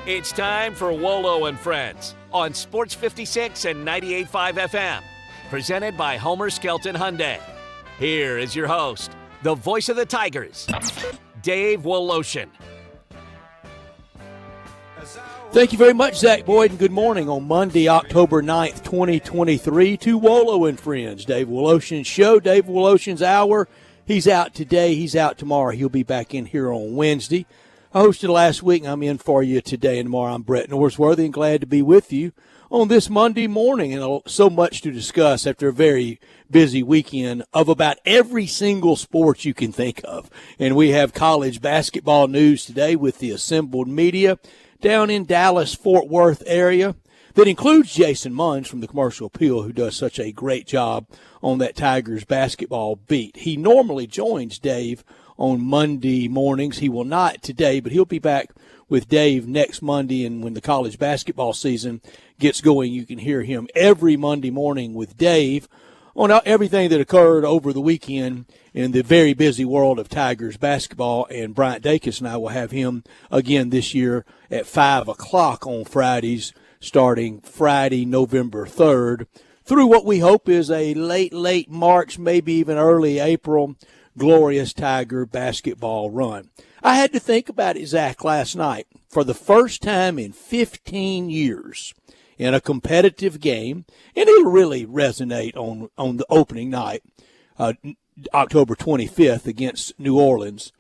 It's time for Wolo and Friends on Sports 56 and 98.5 FM. Presented by Homer Skelton Hyundai. Here is your host, the voice of the Tigers, Dave Woloshin. Thank you very much, Zach Boyd, and good morning on Monday, October 9th, 2023 to Wolo and Friends. Dave Woloshin's show, Dave Woloshin's hour. He's out today. He's out tomorrow. He'll be back in here on Wednesday. I hosted last week, and I'm in for you today and tomorrow. I'm Brett Norsworthy and glad to be with you on this Monday morning. And so much to discuss after a very busy weekend of about every single sport you can think of. And we have college basketball news today with the assembled media down in Dallas-Fort Worth area. That includes Jason Munns from the Commercial Appeal, who does such a great job on that Tigers basketball beat. He normally joins Dave on Monday mornings. He will not today, but he'll be back with Dave next Monday. And when the college basketball season gets going, you can hear him every Monday morning with Dave on everything that occurred over the weekend in the very busy world of Tigers basketball. And Bryant Dacus and I will have him again this year at 5 o'clock on Fridays, starting Friday, November 3rd, through what we hope is a late March, maybe even early April, glorious Tiger basketball run. I had to think about it, Zach, last night. For the first time in 15 years in a competitive game, and it'll really resonate on the opening night, October 25th against New Orleans,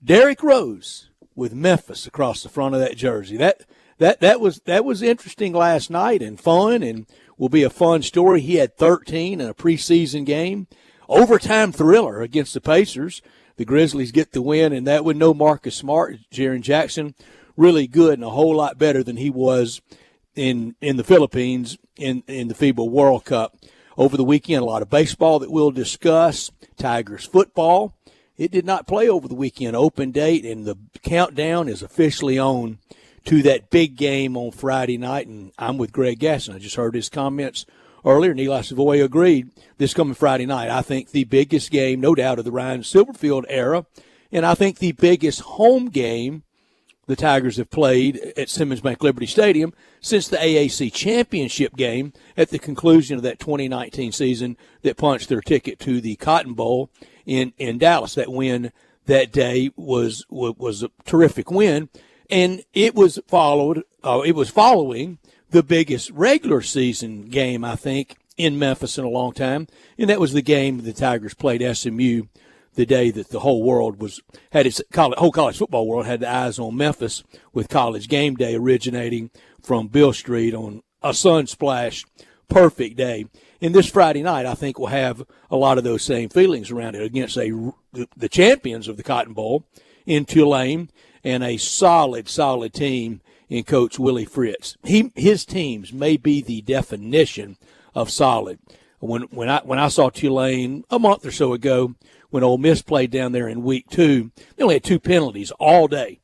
Derrick Rose with Memphis across the front of that jersey. That was interesting last night and fun, and will be a fun story. He had 13 in a preseason game. Overtime thriller against the Pacers. The Grizzlies get the win, and that with no Marcus Smart, Jaren Jackson, really good and a whole lot better than he was in the Philippines in the FIBA World Cup. Over the weekend, a lot of baseball that we'll discuss. Tigers football. It did not play over the weekend. Open date, and the countdown is officially on to that big game on Friday night. And I'm with Greg Gasson. I just heard his comments earlier, and Eli Savoy agreed. This coming Friday night, I think the biggest game, no doubt, of the Ryan Silverfield era, and I think the biggest home game the Tigers have played at Simmons Bank Liberty Stadium since the AAC championship game at the conclusion of that 2019 season that punched their ticket to the Cotton Bowl in Dallas. That win that day was a terrific win, and it was following the biggest regular season game, I think, in Memphis in a long time, and that was the game the Tigers played SMU the day that the whole world whole college football world had the eyes on Memphis, with College Game Day originating from Bill Street on a sunsplash perfect day. And this Friday night, I think, will have a lot of those same feelings around it against the champions of the Cotton Bowl in Tulane, and a solid team in Coach Willie Fritz. His teams may be the definition of solid. When I saw Tulane a month or so ago, when Ole Miss played down there in week 2, they only had 2 penalties all day.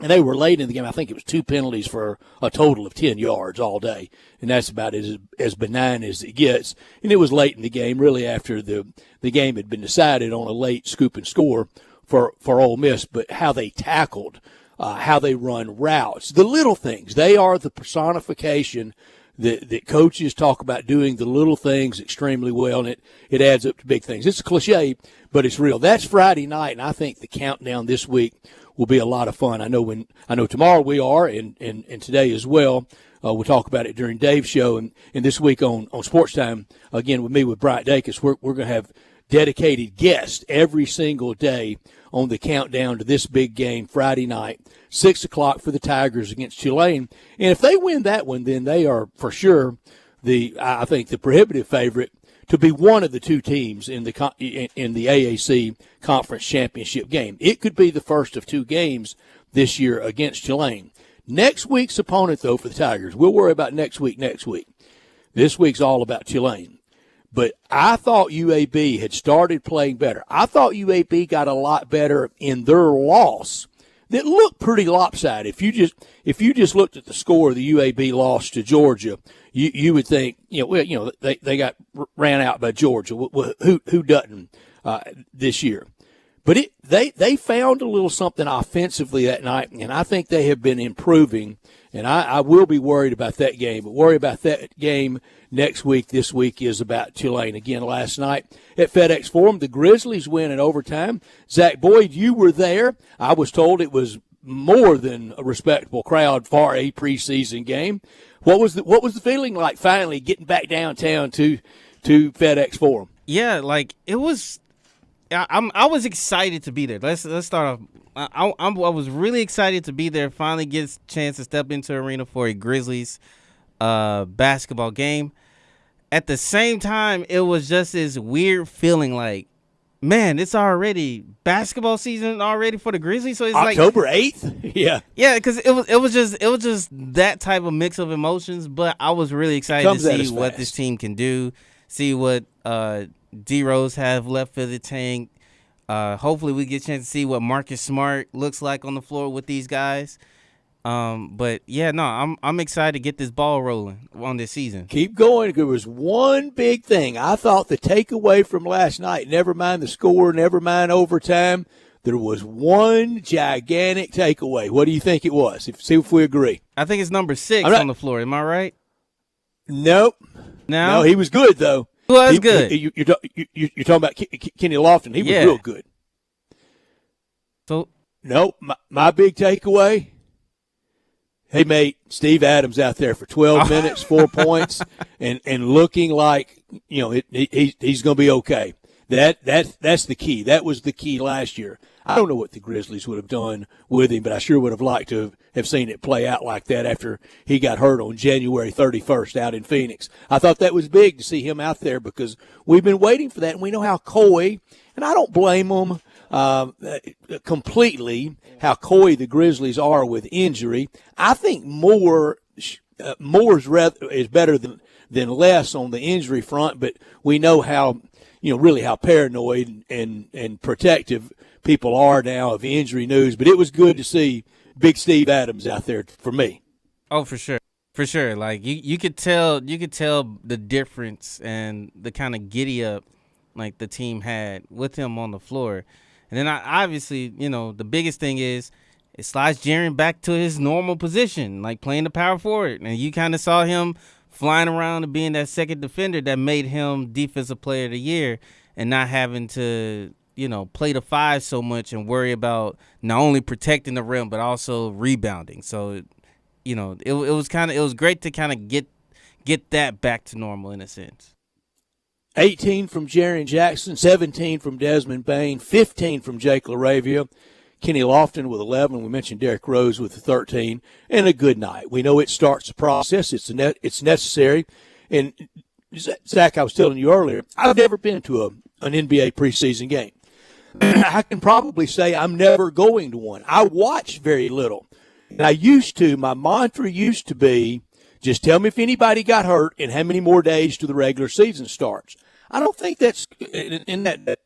And they were late in the game. I think it was 2 penalties for a total of 10 yards all day. And that's about as benign as it gets. And it was late in the game, really after the game had been decided on a late scoop and score for Ole Miss. But how they tackled, how they run routes, the little things. They are the personification that coaches talk about doing the little things extremely well, and it adds up to big things. It's a cliche, but it's real. That's Friday night, and I think the countdown this week will be a lot of fun. I know tomorrow we are, and today as well. We'll talk about it during Dave's show, and this week on Sports Time, again with me with Bryant Dacus, we're going to have dedicated guests every single day on the countdown to this big game Friday night, 6 o'clock for the Tigers against Tulane. And if they win that one, then they are for sure I think the prohibitive favorite to be one of the 2 teams in the AAC Conference Championship game. It could be the first of 2 games this year against Tulane. Next week's opponent, though, for the Tigers, we'll worry about next week. This week's all about Tulane. But I thought UAB had started playing better. I thought UAB got a lot better in their loss that looked pretty lopsided. If you just looked at the score of the UAB loss to Georgia, you would think, they got ran out by Georgia. Who doesn't this year? But they found a little something offensively that night, and I think they have been improving. And I will be worried about that game, but worry about that game next week. This week is about Tulane. Again, last night at FedEx Forum, the Grizzlies win in overtime. Zach Boyd, you were there. I was told it was more than a respectable crowd for a preseason game. What was the feeling like finally getting back downtown to FedEx Forum? Yeah, like it was. I was excited to be there. Let's start off. I was really excited to be there. Finally, get a chance to step into the arena for a Grizzlies basketball game. At the same time, it was just this weird feeling like, man, it's already basketball season already for the Grizzlies. So it's October 8th. Yeah, because it was just that type of mix of emotions. But I was really excited to see what this team can do, see what D Rose have left for the tank. Hopefully we get a chance to see what Marcus Smart looks like on the floor with these guys. But yeah, no, I'm excited to get this ball rolling on this season. Keep going. There was one big thing. I thought the takeaway from last night, never mind the score, never mind overtime, there was one gigantic takeaway. What do you think it was? See if we agree. I think it's number 6 on the floor. Am I right? Nope. No, he was good though. He was good. You're talking about Kenny Lofton. He was real good. So nope. My big takeaway. He made Steve Adams out there for 12 minutes, 4 points, and looking like he's going to be okay. That's the key. That was the key last year. I don't know what the Grizzlies would have done with him, but I sure would have liked to have seen it play out like that after he got hurt on January 31st out in Phoenix. I thought that was big to see him out there because we've been waiting for that, and we know how coy, and I don't blame them completely, how coy the Grizzlies are with injury. I think more is better than less on the injury front, but we know how really how paranoid and protective people are now of injury news. But it was good to see Big Steve Adams out there for me. Oh, for sure. For sure. Like you could tell the difference and the kind of giddy up like the team had with him on the floor. And then obviously, the biggest thing is it slides Jaren back to his normal position, like playing the power forward. And you kind of saw him flying around and being that second defender that made him Defensive Player of the Year and not having to, play the 5 so much and worry about not only protecting the rim but also rebounding. So, it was great to kind of get that back to normal in a sense. 18 from Jaren Jackson, 17 from Desmond Bain, 15 from Jake LaRavia, Kenny Lofton with 11. We mentioned Derrick Rose with 13, and a good night. We know it starts the process. It's necessary. And, Zach, I was telling you earlier, I've never been to an NBA preseason game. I can probably say I'm never going to one. I watch very little. And my mantra used to be, just tell me if anybody got hurt and how many more days till the regular season starts. I don't think that's a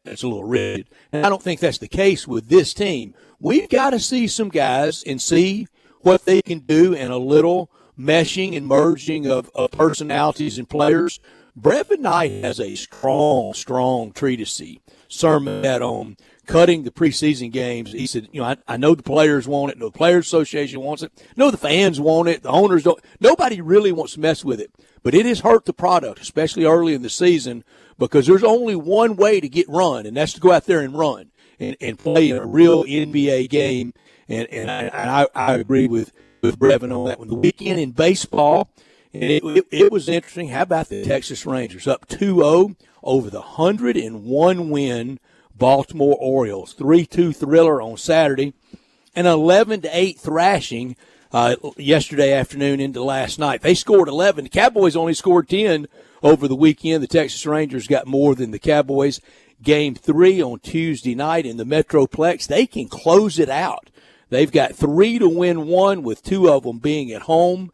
little rigid, and I don't think that's the case with this team. We've got to see some guys and see what they can do in a little meshing and merging of personalities and players. Brevin Knight has a strong treatise sermon on cutting the preseason games. He said, I know the players want it. The Players Association wants it. No, the fans want it. The owners don't. Nobody really wants to mess with it. But it has hurt the product, especially early in the season, because there's only one way to get run, and that's to go out there and run and play a real NBA game. And I agree with Brevin on that one. The weekend in baseball, and it was interesting. How about the Texas Rangers up 2-0 over the 101-win Baltimore Orioles? 3-2 thriller on Saturday, an 11-8 thrashing yesterday afternoon into last night. They scored 11. The Cowboys only scored 10 over the weekend. The Texas Rangers got more than the Cowboys. Game 3 on Tuesday night in the Metroplex. They can close it out. They've got 3 to win 1, with 2 of them being at home,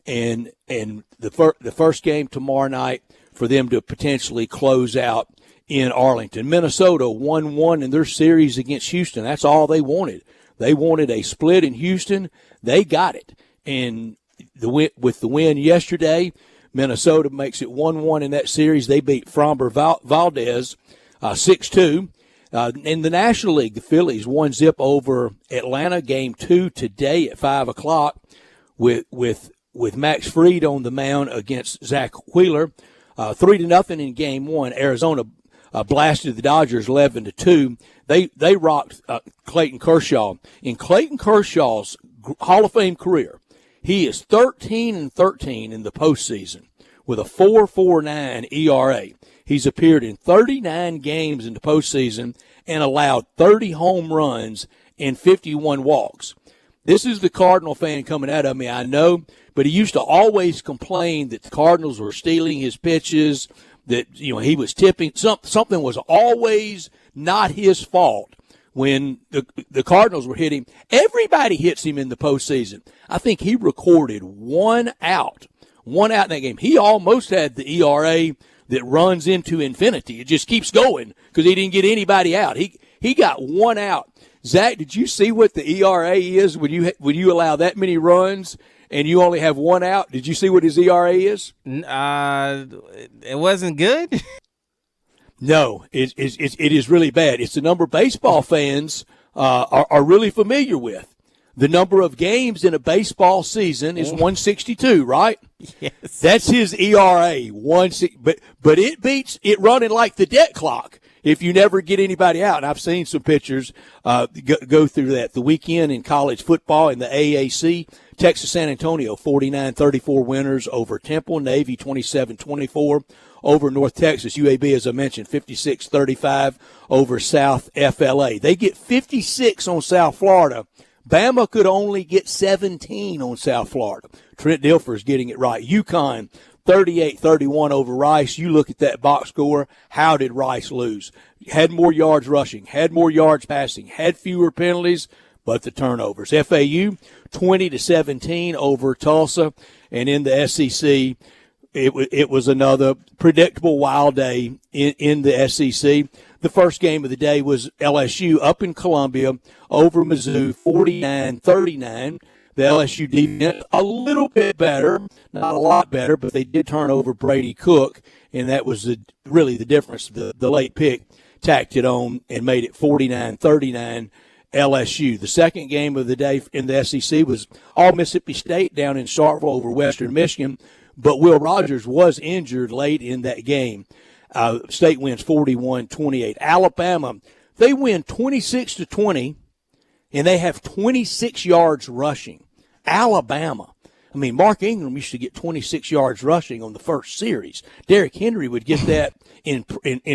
and the first game tomorrow night for them to potentially close out in Arlington. Minnesota 1-1 in their series against Houston. That's all they wanted. They wanted a split in Houston. They got it. And with the win yesterday, Minnesota makes it 1-1 in that series. They beat Framber Valdez 6-2. In the National League, the Phillies 1-0 over Atlanta. Game 2 today at 5 o'clock with Max Fried on the mound against Zach Wheeler. 3-0 in Game 1. Arizona blasted the Dodgers 11-2. They rocked Clayton Kershaw. In Clayton Kershaw's Hall of Fame career, he is 13-13 in the postseason with a 4.49 ERA. He's appeared in 39 games in the postseason and allowed 30 home runs and 51 walks. This is the Cardinal fan coming out of me, I know, but he used to always complain that the Cardinals were stealing his pitches, that he was tipping. Something was always not his fault when the Cardinals were hitting. Everybody hits him in the postseason. I think he recorded one out in that game. He almost had the ERA that runs into infinity. It just keeps going because he didn't get anybody out. He got one out. Zach, did you see what the ERA is when you allow that many runs and you only have one out? Did you see what his ERA is? It wasn't good. No, it is really bad. It's the number baseball fans are really familiar with. The number of games in a baseball season is 162, right? Yes. That's his ERA, but it beats it running like the debt clock if you never get anybody out. And I've seen some pitchers go through that. The weekend in college football in the AAC, Texas San Antonio 49-34 winners over Temple. Navy 27-24 over North Texas. UAB, as I mentioned, 56-35 over South FLA. They get 56 on South Florida. Bama could only get 17 on South Florida. Trent Dilfer's getting it right. UConn 38-31 over Rice. You look at that box score. How did Rice lose? Had more yards rushing, had more yards passing, had fewer penalties, but the turnovers. FAU 20-17 over Tulsa. And in the SEC, it was another predictable wild day in the SEC. The first game of the day was LSU up in Columbia over Mizzou, 49-39. The LSU defense a little bit better, not a lot better, but they did turn over Brady Cook, and that was really the difference. The late pick tacked it on and made it 49-39 LSU. The second game of the day in the SEC was all Mississippi State down in Starkville over Western Michigan, but Will Rogers was injured late in that game. State wins 41-28. Alabama, they win 26-20, and they have 26 yards rushing. Alabama. I mean, Mark Ingram used to get 26 yards rushing on the first series. Derrick Henry would get that in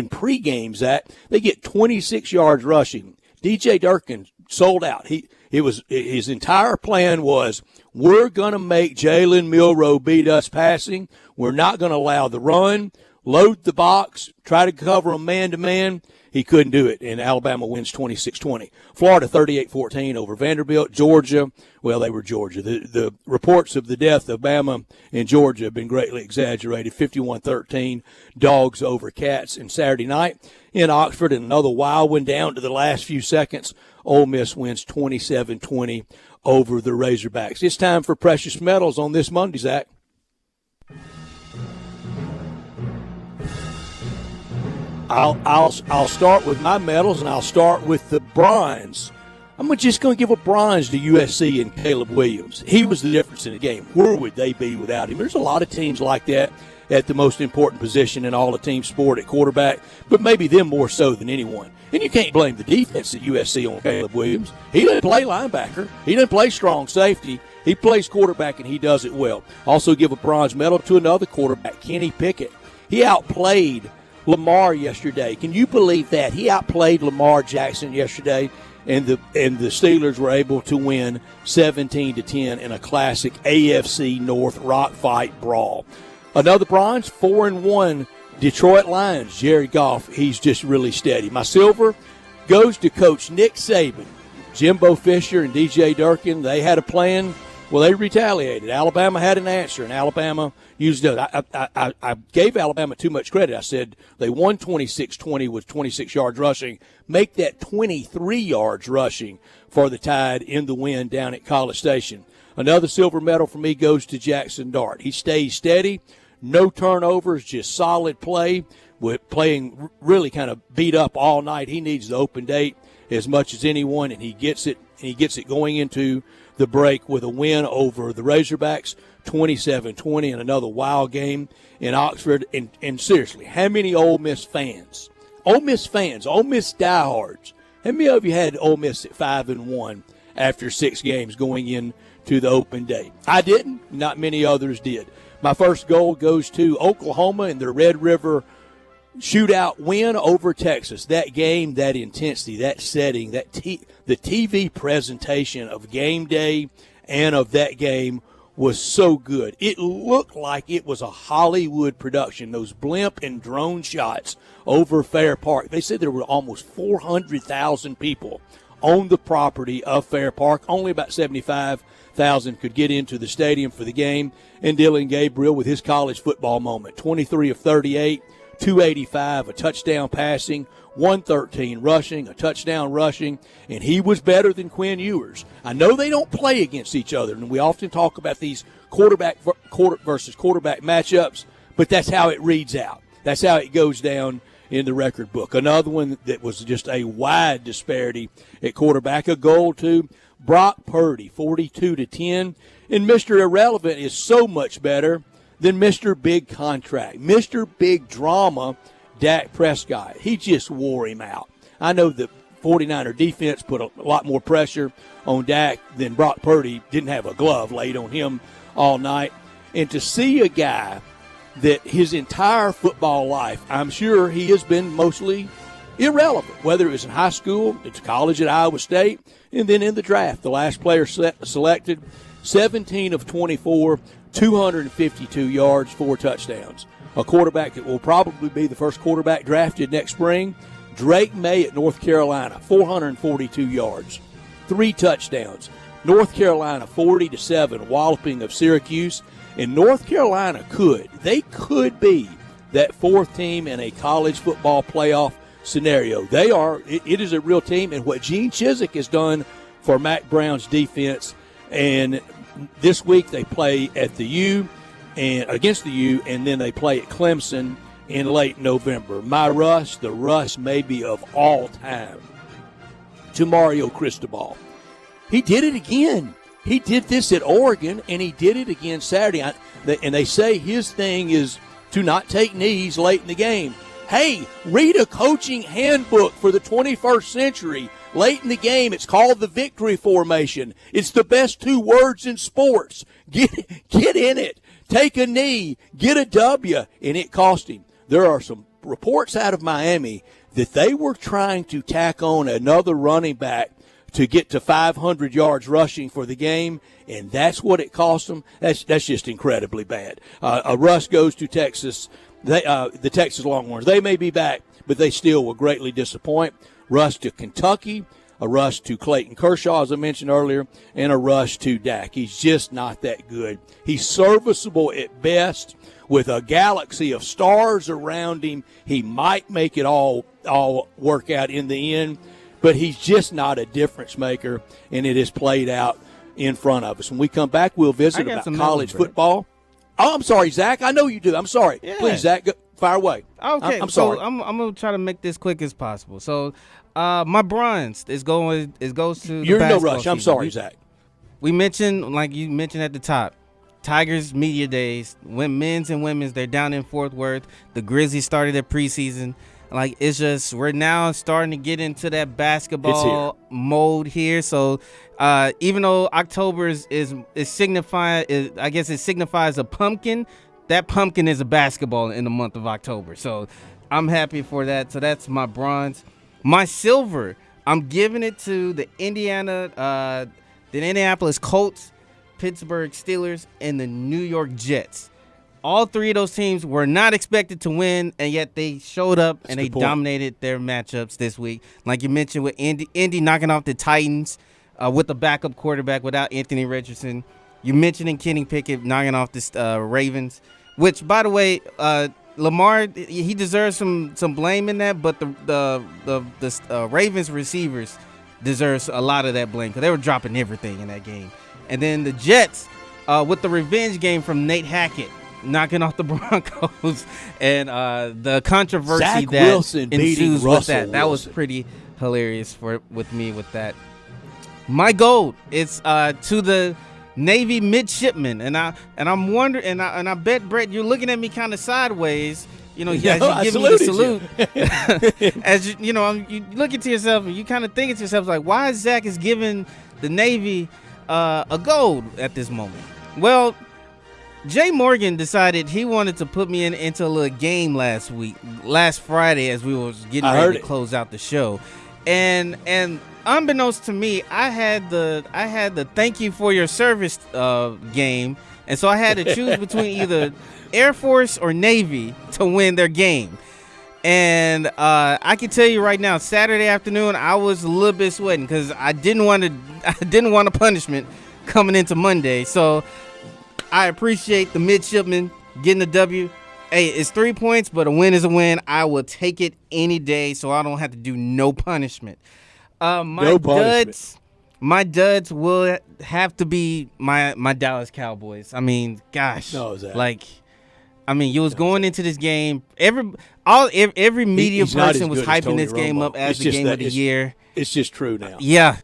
pre-games. They get 26 yards rushing. DJ Durkin sold out. His entire plan was, we're going to make Jalen Milroe beat us passing. We're not going to allow the run. Load the box, try to cover him man-to-man. He couldn't do it, and Alabama wins 26-20. Florida 38-14 over Vanderbilt. Georgia, well, they were Georgia. The reports of the death of Bama and Georgia have been greatly exaggerated. 51-13, Dogs over Cats. And Saturday night in Oxford, and another wild one down to the last few seconds, Ole Miss wins 27-20 over the Razorbacks. It's time for Precious Metals on this Monday, Zach. I'll start with my medals, and I'll start with the bronze. I'm just going to give a bronze to USC and Caleb Williams. He was the difference in the game. Where would they be without him? There's a lot of teams like that at the most important position in all the team sport at quarterback, but maybe them more so than anyone. And you can't blame the defense at USC on Caleb Williams. He didn't play linebacker. He didn't play strong safety. He plays quarterback, and he does it well. Also give a bronze medal to another quarterback, Kenny Pickett. He outplayed Lamar yesterday. Can you believe that? He outplayed Lamar Jackson yesterday, and the Steelers were able to win 17-10 in a classic AFC North rock fight brawl. Another bronze, 4-1 Detroit Lions. Jared Goff, he's just really steady. My silver goes to Coach Nick Saban. Jimbo Fisher and DJ Durkin, they had a plan. Well, they retaliated. Alabama had an answer, and Alabama used it. I gave Alabama too much credit. I said they won 26-20 with 26 yards rushing. Make that 23 yards rushing for the Tide in the win down at College Station. Another silver medal for me goes to Jackson Dart. He stays steady, no turnovers, just solid play. with playing really kind of beat up all night. He needs the open date as much as anyone, and he gets it. And he gets it going into the break with a win over the Razorbacks, 27-20, and another wild game in Oxford. And seriously, how many Ole Miss fans, Ole Miss diehards, how many of you had Ole Miss at 5-1 after 6 games going into the open day? I didn't. Not many others did. My first goal goes to Oklahoma in their Red River shootout win over Texas. That game, that intensity, that setting, the TV presentation of game day and of that game was so good. It looked like it was a Hollywood production. Those blimp and drone shots over Fair Park. They said there were almost 400,000 people on the property of Fair Park. Only about 75,000 could get into the stadium for the game. And Dylan Gabriel with his college football moment, 23 of 38. 285, a touchdown passing, 113 rushing, a touchdown rushing, and he was better than Quinn Ewers. I know they don't play against each other, and we often talk about these quarterback versus quarterback matchups, but that's how it reads out. That's how it goes down in the record book. Another one that was just a wide disparity at quarterback, a goal to Brock Purdy, 42-10, and Mr. Irrelevant is so much better than Mr. Big Contract, Mr. Big Drama, Dak Prescott. He just wore him out. I know the 49er defense put a lot more pressure on Dak than Brock Purdy. Didn't have a glove laid on him all night. And to see a guy that his entire football life, I'm sure he has been mostly irrelevant, whether it was in high school, it's college at Iowa State, and then in the draft. The last player selected, 17 of 24, 252 yards, 4 touchdowns. A quarterback that will probably be the first quarterback drafted next spring, Drake May at North Carolina, 442 yards, 3 touchdowns. North Carolina 40-7 walloping of Syracuse. And North Carolina could be that 4th team in a college football playoff scenario. They are. It is a real team. And what Gene Chizik has done for Mac Brown's defense, and this week they play at the U and against the U, and then they play at Clemson in late November. My rush, the rush maybe of all time, to Mario Cristobal. He did it again. He did this at Oregon, and he did it again Saturday. And they say his thing is to not take knees late in the game. Hey, read a coaching handbook for the 21st century. Late in the game, it's called the victory formation. It's the best 2 words in sports. Get in it. Take a knee. Get a W. And it cost him. There are some reports out of Miami that they were trying to tack on another running back to get to 500 yards rushing for the game, and that's what it cost them. That's just incredibly bad. A rush goes to Texas. The Texas Longhorns. They may be back, but they still will greatly disappoint. Rush to Kentucky, a rush to Clayton Kershaw, as I mentioned earlier, and a rush to Dak. He's just not that good. He's serviceable at best. With a galaxy of stars around him, he might make it all work out in the end, but he's just not a difference maker, and it is played out in front of us. When we come back, we'll visit about college football. Oh, I'm sorry, Zach. I know you do. I'm sorry. Yeah. Please, Zach, go, fire away. Okay, I'm sorry. So I'm gonna try to make this quick as possible. So, my bronze goes to. You're the in no rush. season. I'm sorry, Zach. We mentioned, like you mentioned at the top, Tigers Media Days. When men's and women's, they're down in Fort Worth. The Grizzlies started their preseason. Like, it's just, we're now starting to get into that basketball mode here. So even though October is signifying, I guess it signifies a pumpkin, that pumpkin is a basketball in the month of October. So I'm happy for that. So that's my bronze. My silver, I'm giving it to the Indianapolis Colts, Pittsburgh Steelers, and the New York Jets. All 3 of those teams were not expected to win, and yet they showed up and they dominated their matchups this week. Like you mentioned, with Indy knocking off the Titans with a backup quarterback without Anthony Richardson. You mentioned Kenny Pickett knocking off the Ravens, which, by the way, Lamar, he deserves some blame in that, but the Ravens receivers deserves a lot of that blame because they were dropping everything in that game. And then the Jets with the revenge game from Nate Hackett. knocking off the Broncos and the controversy Zach that Wilson ensues with that. That was pretty hilarious with me with that. My goal is to the Navy midshipmen, and I'm wondering, and I bet, Brett, you're looking at me kind of sideways. You know, as you give me the salute, as you know, you looking to yourself and you kind of thinking to yourself like, why is Zach is giving the Navy a gold at this moment? Well, Jay Morgan decided he wanted to put me into a little game last Friday, as we was getting ready to close out the show, and unbeknownst to me, I had the thank you for your service game, and so I had to choose between either Air Force or Navy to win their game. And I can tell you right now, Saturday afternoon, I was a little bit sweating because I didn't want a punishment coming into Monday. So I appreciate the midshipmen getting the W. Hey, it's 3 points, but a win is a win. I will take it any day, so I don't have to do no punishment. My duds will have to be my Dallas Cowboys. I mean, gosh, you was going into this game. Every media person was hyping this game up as the game of the year. It's just true now. Yeah,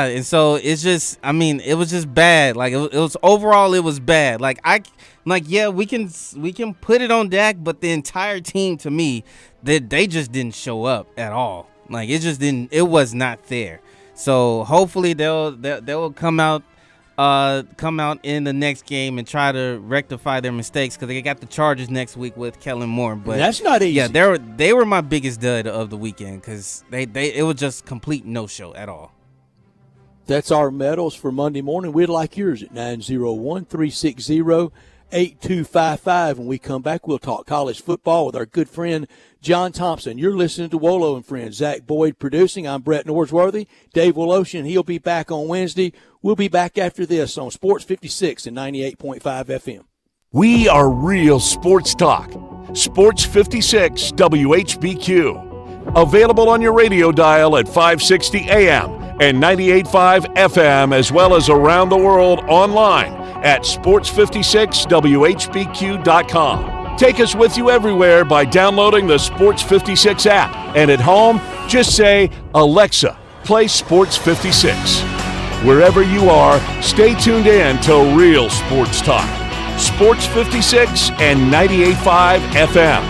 and so it's just, it was just bad. Like it was overall, it was bad. We can put it on Dak, but the entire team, to me, they just didn't show up at all. Like it just didn't. It was not there. So hopefully they'll come out in the next game and try to rectify their mistakes, because they got the Chargers next week with Kellen Moore. But that's not easy. Yeah, they were my biggest dud of the weekend, because it was just complete no show at all. That's our medals for Monday morning. We'd like yours at 901-360-8255. When we come back, we'll talk college football with our good friend John Thompson. You're listening to Wolo and Friends. Zach Boyd producing. I'm Brett Norsworthy. Dave Woloshin, he'll be back on Wednesday. We'll be back after this on Sports 56 and 98.5 FM. We are real sports talk. Sports 56 WHBQ. Available on your radio dial at 560 AM and 98.5 FM, as well as around the world online at sports56whbq.com. Take us with you everywhere by downloading the Sports 56 app. And at home, just say, Alexa, play Sports 56. Wherever you are, stay tuned in to Real Sports Talk. Sports 56 and 98.5 FM.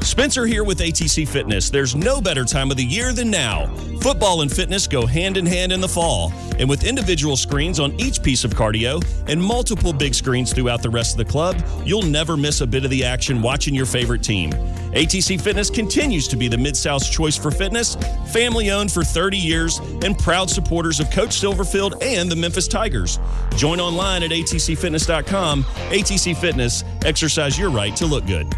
Spencer here with ATC Fitness. There's no better time of the year than now. Football and fitness go hand in hand in the fall. And with individual screens on each piece of cardio and multiple big screens throughout the rest of the club, you'll never miss a bit of the action watching your favorite team. ATC Fitness continues to be the Mid-South's choice for fitness, family-owned for 30 years, and proud supporters of Coach Silverfield and the Memphis Tigers. Join online at atcfitness.com. ATC Fitness, exercise your right to look good.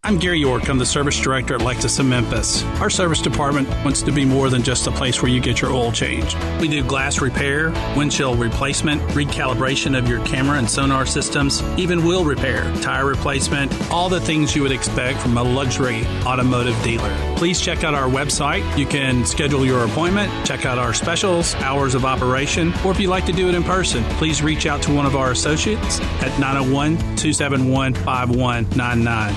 I'm Gary York. I'm the service director at Lexus of Memphis. Our service department wants to be more than just a place where you get your oil changed. We do glass repair, windshield replacement, recalibration of your camera and sonar systems, even wheel repair, tire replacement, all the things you would expect from a luxury automotive dealer. Please check out our website. You can schedule your appointment, check out our specials, hours of operation, or if you'd like to do it in person, please reach out to one of our associates at 901-271-5199.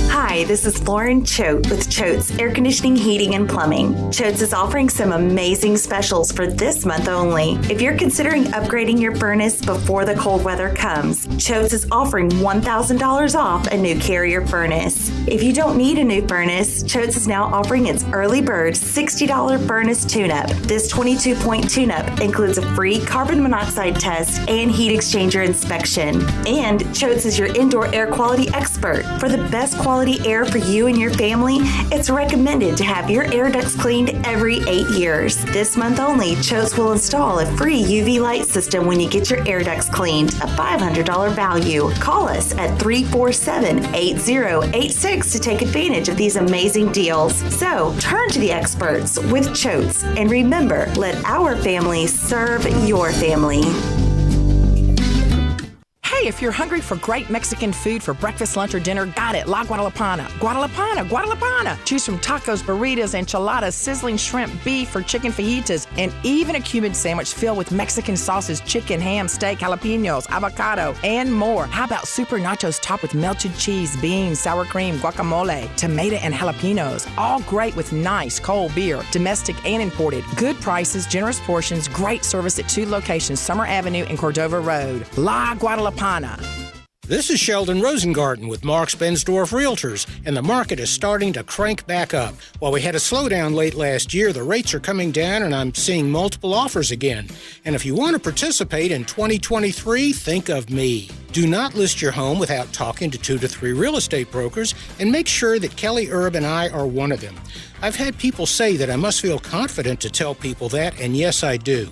Hi, this is Lauren Choate with Choate's Air Conditioning, Heating, and Plumbing. Choate's is offering some amazing specials for this month only. If you're considering upgrading your furnace before the cold weather comes, Choate's is offering $1,000 off a new Carrier furnace. If you don't need a new furnace, Choate's is now offering its early bird $60 furnace tune-up. This 22-point tune-up includes a free carbon monoxide test and heat exchanger inspection. And Choate's is your indoor air quality expert. For the best quality air for you and your family, it's recommended to have your air ducts cleaned every 8 years. This month only, Choate's will install a free UV light system when you get your air ducts cleaned, a $500 value. Call us at 347-8086 to take advantage of these amazing deals. So, turn to the experts with Choate's, and remember, let our family serve your family. Hey, if you're hungry for great Mexican food for breakfast, lunch, or dinner, got it. La Guadalupana. Guadalupana, Guadalupana. Choose from tacos, burritos, enchiladas, sizzling shrimp, beef, or chicken fajitas, and even a Cuban sandwich filled with Mexican sauces, chicken, ham, steak, jalapenos, avocado, and more. How about super nachos topped with melted cheese, beans, sour cream, guacamole, tomato, and jalapenos? All great with nice cold beer, domestic and imported. Good prices, generous portions, great service at 2 locations, Summer Avenue and Cordova Road. La Guadalupana. This is Sheldon Rosengarten with Marks Bensdorf Realtors, and the market is starting to crank back up. While we had a slowdown late last year, the rates are coming down, and I'm seeing multiple offers again. And if you want to participate in 2023, think of me. Do not list your home without talking to 2 to 3 real estate brokers, and make sure that Kelly Erb and I are one of them. I've had people say that I must feel confident to tell people that, and yes, I do.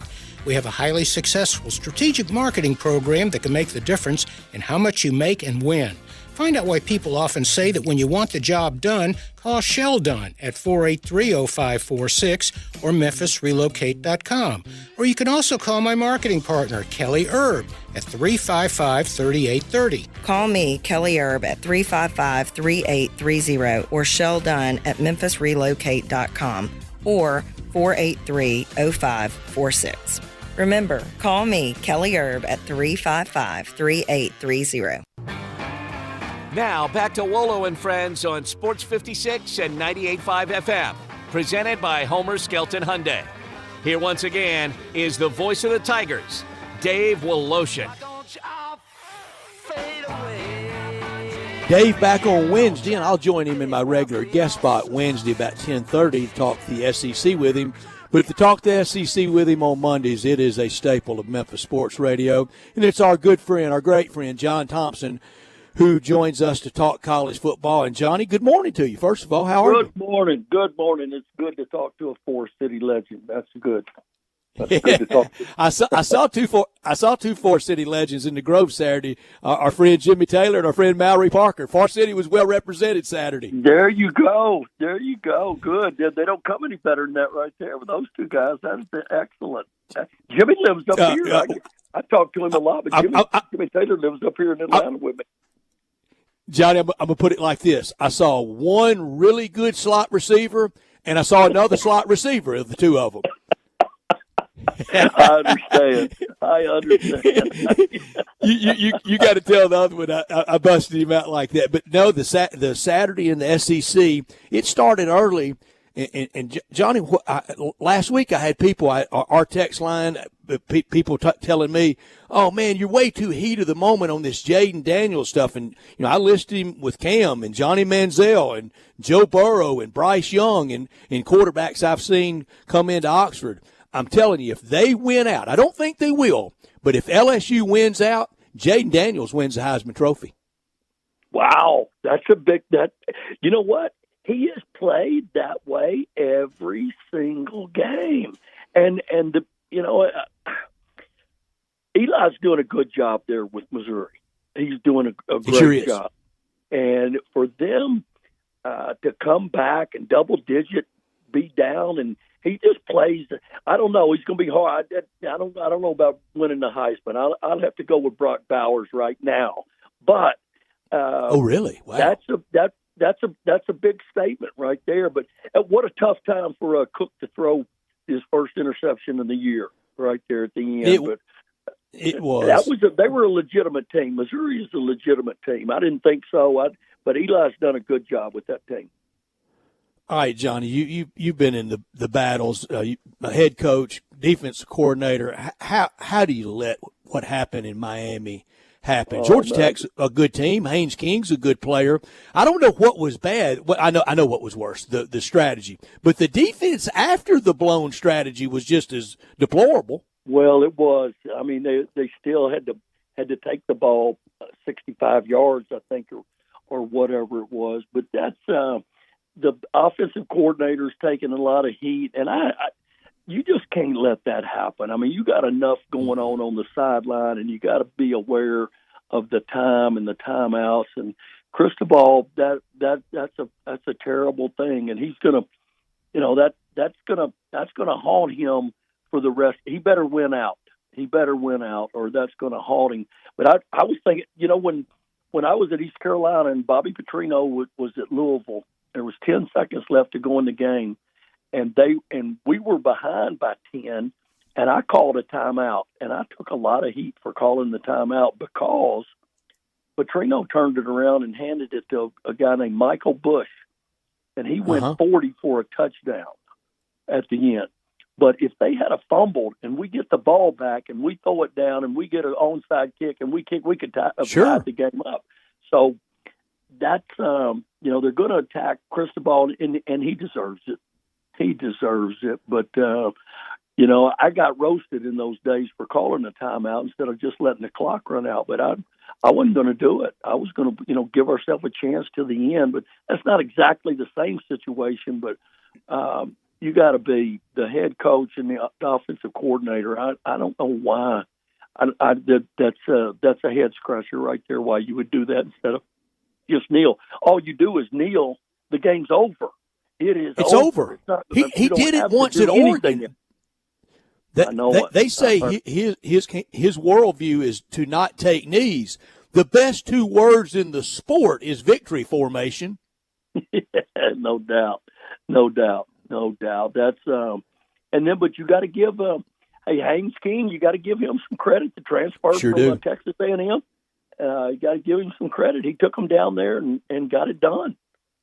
We have a highly successful strategic marketing program that can make the difference in how much you make and when. Find out why people often say that when you want the job done, call Sheldon at 483-0546 or MemphisRelocate.com. Or you can also call my marketing partner, Kelly Erb, at 355-3830. Call me, Kelly Erb, at 355-3830 or Sheldon at MemphisRelocate.com or 483-0546. Remember, call me, Kelly Erb, at 355-3830. Now back to Wolo and Friends on Sports 56 and 98.5 FM, presented by Homer Skelton Hyundai. Here once again is the voice of the Tigers, Dave Woloshin. Dave back on Wednesday, and I'll join him in my regular guest spot Wednesday about 10:30 to talk the SEC with him. But to talk the SEC with him on Mondays, it is a staple of Memphis Sports Radio. And it's our good friend, our great friend, John Thompson, who joins us to talk college football. And, Johnny, good morning to you. First of all, how are you? Good morning. Good morning. It's good to talk to a four-city legend. That's good. That's good to talk to. I saw two four-city legends in the Grove Saturday. Our friend Jimmy Taylor and our friend Mallory Parker. Far City was well represented Saturday. There you go. There you go. Good. They don't come any better than that right there with those two guys. That's excellent. Jimmy lives up here. I talk to him a lot, but Jimmy Taylor lives up here in Atlanta with me. Johnny, I'm going to put it like this. I saw one really good slot receiver, and I saw another slot receiver of the two of them. I understand. You got to tell the other one I busted him out like that. But no, the Saturday in the SEC, it started early. And Johnny, last week I had people, our text line, people telling me, "Oh man, you're way too heat of the moment on this Jaden Daniels stuff." And I listed him with Cam and Johnny Manziel and Joe Burrow and Bryce Young and quarterbacks I've seen come into Oxford. I'm telling you, if they win out, I don't think they will, but if LSU wins out, Jaden Daniels wins the Heisman Trophy. Wow, that's a big that. You know what? He has played that way every single game, and Eli's doing a good job there with Missouri. He's doing a great job, and for them to come back and double digit, be down, and he just plays. I don't know. He's going to be hard. I don't know about winning the Heisman. I'll have to go with Brock Bowers right now. But oh, really? Wow. That's a big statement right there. But what a tough time for Cook to throw his first interception of the year right there at the end. It was. They were a legitimate team. Missouri is a legitimate team. I didn't think so. But Eli's done a good job with that team. All right, Johnny, you've been in the battles, head coach, defensive coordinator. How do you let what happened in Miami happen? Georgia Tech's a good team. Haynes King's a good player. I don't know what was bad. Well, I know what was worse, the strategy. But the defense after the blown strategy was just as deplorable. Well, it was. I mean, they still had to take the ball 65 yards, I think, or whatever it was. But that's the offensive coordinator's taking a lot of heat, and you just can't let that happen. I mean, you got enough going on the sideline, and you got to be aware of the time and the timeouts. And Cristobal, that's a terrible thing, and he's gonna, that's gonna haunt him for the rest. He better win out. He better win out, or that's going to halt him. But I was thinking, when I was at East Carolina and Bobby Petrino was at Louisville, there was 10 seconds left to go in the game, and we were behind by 10, and I called a timeout, and I took a lot of heat for calling the timeout because Petrino turned it around and handed it to a guy named Michael Bush, and he went 40 for a touchdown at the end. But if they had a fumbled and we get the ball back and we throw it down and we get an onside kick and we could tie the game up. So that's they're going to attack Cristobal and he deserves it. He deserves it. But I got roasted in those days for calling a timeout instead of just letting the clock run out. But I wasn't going to do it. I was going to give ourselves a chance to the end. But that's not exactly the same situation. But you got to be the head coach and the offensive coordinator. I don't know why. That's a head scratcher right there. Why you would do that instead of just kneel? All you do is kneel. The game's over. It's over. It's not, he did it once at Oregon. They say his worldview is to not take knees. The best two words in the sport is victory formation. Yeah, no doubt. That's but you got to give Haynes King. You got to give him some credit. The transfer from Texas A&M. You got to give him some credit. He took them down there and got it done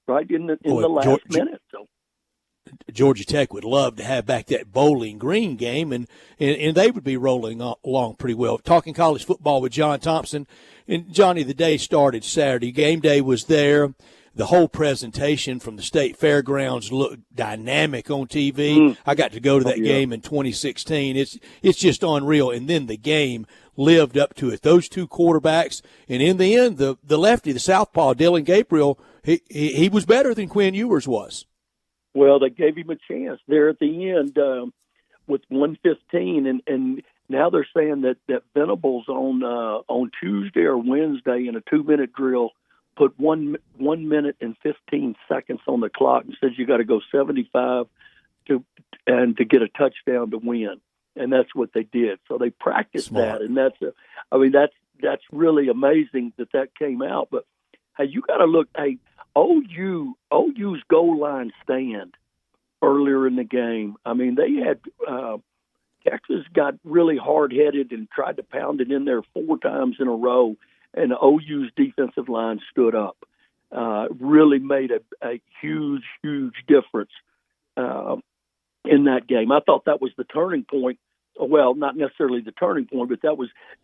right in the last minute. So Georgia Tech would love to have back that Bowling Green game, and they would be rolling along pretty well. Talking college football with John Thompson, and Johnny, the day started Saturday. Game day was there. The whole presentation from the state fairgrounds looked dynamic on TV. I got to go to that game in 2016. It's just unreal. And then the game lived up to it. Those two quarterbacks, and in the end, the lefty, the southpaw, Dylan Gabriel, he was better than Quinn Ewers was. Well, they gave him a chance there at the end with 1:15, and now they're saying that Venables on Tuesday or Wednesday in a 2-minute drill put 1 minute and 15 seconds on the clock and says you got to go 75 to get a touchdown to win, and that's what they did. So they practiced that, and that's really amazing that came out. But hey, you got to look. Hey, OU's goal line stand earlier in the game. I mean, they had Texas got really hard headed and tried to pound it in there 4 times in a row. And OU's defensive line stood up. Really made a huge, huge difference in that game. I thought that was the turning point. Well, not necessarily the turning point, but that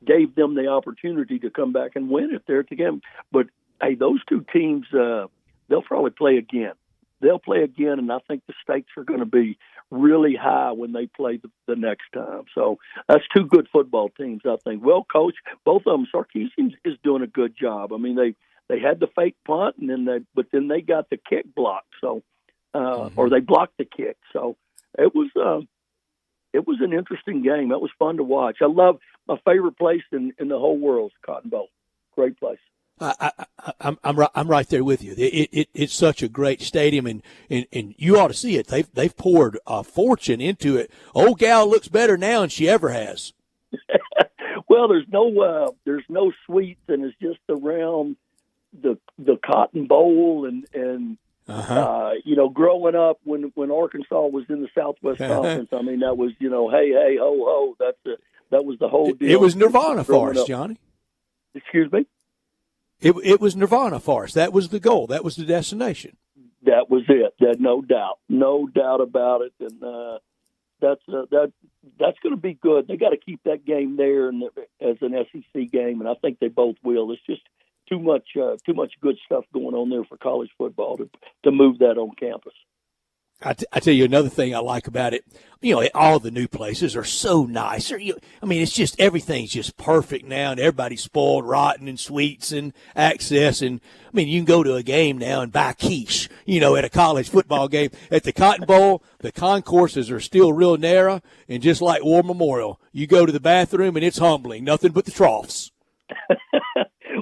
gave them the opportunity to come back and win if they're at the game. But hey, those two teams, they'll probably play again. They'll play again, and I think the stakes are going to be really high when they play the next time. So that's two good football teams, I think. Well coached, both of them. Sarkisian is doing a good job. I mean, they had the fake punt, but then they got the kick blocked. So, or they blocked the kick. So it was an interesting game. That was fun to watch. I love my favorite place in the whole world is Cotton Bowl. Great place. I'm right there with you. It's such a great stadium, and you ought to see it. They've poured a fortune into it. Old gal looks better now than she ever has. Well, there's no suites, and it's just around the Cotton Bowl, and growing up when Arkansas was in the Southwest Conference, I mean that was hey ho ho. That was the whole deal. It was Nirvana for us, Johnny. Excuse me. It was Nirvana for us. That was the goal. That was the destination. That was it. No doubt about it. And that's going to be good. They got to keep that game there as an SEC game, and I think they both will. It's just too much good stuff going on there for college football to move that on campus. I tell you another thing I like about it. All the new places are so nice. It's just everything's just perfect now, and everybody's spoiled rotten and suites and access. And you can go to a game now and buy quiche. At a college football game at the Cotton Bowl, the concourses are still real narrow, and just like War Memorial, you go to the bathroom and it's humbling, nothing but the troughs.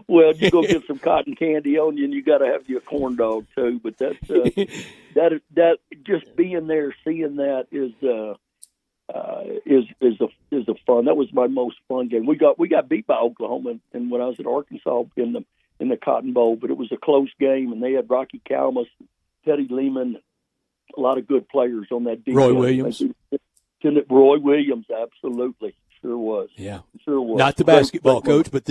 Well, you go get some cotton candy on you, and you got to have you a corn dog too. But that's that just being there, seeing that is is a fun. That was my most fun game. We got beat by Oklahoma, and when I was at Arkansas in the Cotton Bowl, but it was a close game, and they had Rocky Kalmus, Teddy Lehman, a lot of good players on that defense. Roy Williams. Roy Williams, absolutely. Sure was. Yeah. Sure was. Not the basketball coach, but